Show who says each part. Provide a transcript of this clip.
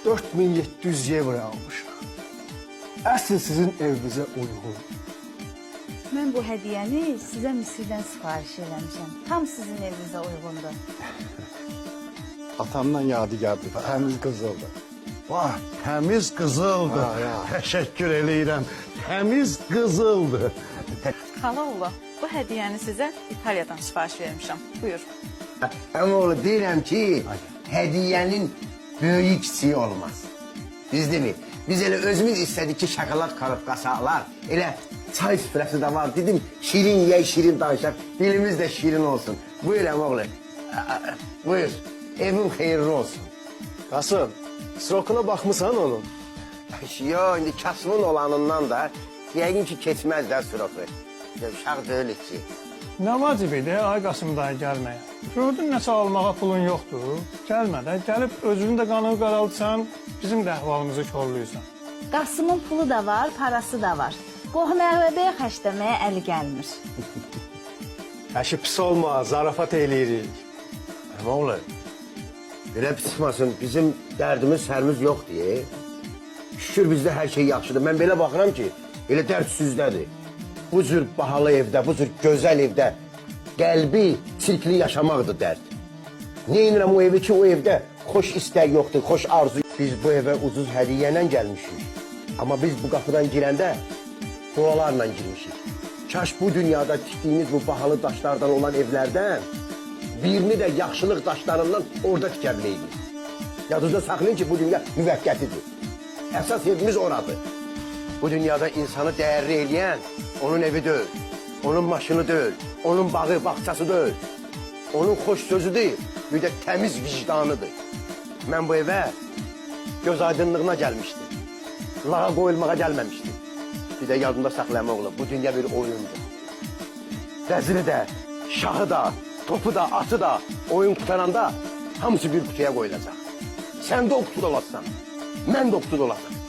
Speaker 1: 4700 evro almışıq. Əsl sizin evinizə uyğun.
Speaker 2: Mən bu hədiyəni sizə Misirdən sifariş eləmişəm. Tam sizin evinizə uyğundur.
Speaker 3: Atamdan yadigardır, təmiz qızıldır.
Speaker 4: Vah, təmiz qızıldır. Təşəkkür eləyirəm. Təmiz qızıldır.
Speaker 5: Xalaoğlu, bu hədiyəni sizə İtaliyadan sifariş vermişəm. Buyur.
Speaker 6: Əmoğlu, deyirəm ki, hədiyənin böyük kiçiyi olmaz. Düzdürmü? Biz elə özümüz istədik ki, şokolad karıbqası alar. Elə çay süfrəsi də var. Dedim, şirin yeyək, şirin danışaq. Dilimiz də şirin olsun. Buyur əmoğlu. Buyur. Evin xeyirli olsun.
Speaker 1: Qasım, srokuna baxmısan onun?
Speaker 6: Yo, indi kasımın olanından da yəqin ki, keçməz də süroku. Uşaq deyilik ki.
Speaker 7: Nə vacib idi ay Qasım dayı gəlməyə? Gördün nəsə almağa pulun yoxdur. Gəlmə də, gəlib özünü də qanını qaraltsan, bizim də əhvalımızı korluysan.
Speaker 2: Qasımın pulu da var, parası da var. Qohum-əqrəbəyə xərcləməyə əli gəlmir.
Speaker 1: Əşi pis olma, zarafat eləyirik.
Speaker 6: Əmoğlu, belə pis çıxmasın, bizim dərdimiz, sərimiz yoxdur. Şükür bizdə hər şey yaxşıdır. Mən belə baxıram ki, elə dərd süzdədir. Bu cür bahalı evdə, bu cür gözəl evdə qəlbi sirkli yaşamaqdır dərd. Neyinirəm o evi ki, o evdə xoş istək yoxdur, xoş arzu. Biz bu evə ucuz hədiyyə ilə gəlmişik. Amma biz bu qapıdan girəndə dualarla girmişik. Kaş bu dünyada tikdiyimiz bu bahalı daşlardan olan evlərdən birini də yaxşılıq daşlarından orada tikə biləydik. Yadınızda saxlayın ki, bu dünya müvəqqətidir. Əsas evimiz oradır. Bu dünyada insanı dəyərli eləyən onun evi deyil, onun maşını deyil, onun bağı, bağçası deyil. Onun xoş sözü deyil, bir də təmiz vicdanıdır. Mən bu evə göz aydınlığına gəlmişdim. Lağa qoyulmağa gəlməmişdim. Bir də yadımda saxlayam oğlum, bu dünya bir oyundur. Vəziri də, şahı da, topu da, atı da oyun qutaranda hamısı bir kutuya qoyulacaq. Sən də o kutuda olasın, mən də o kutuda olasın.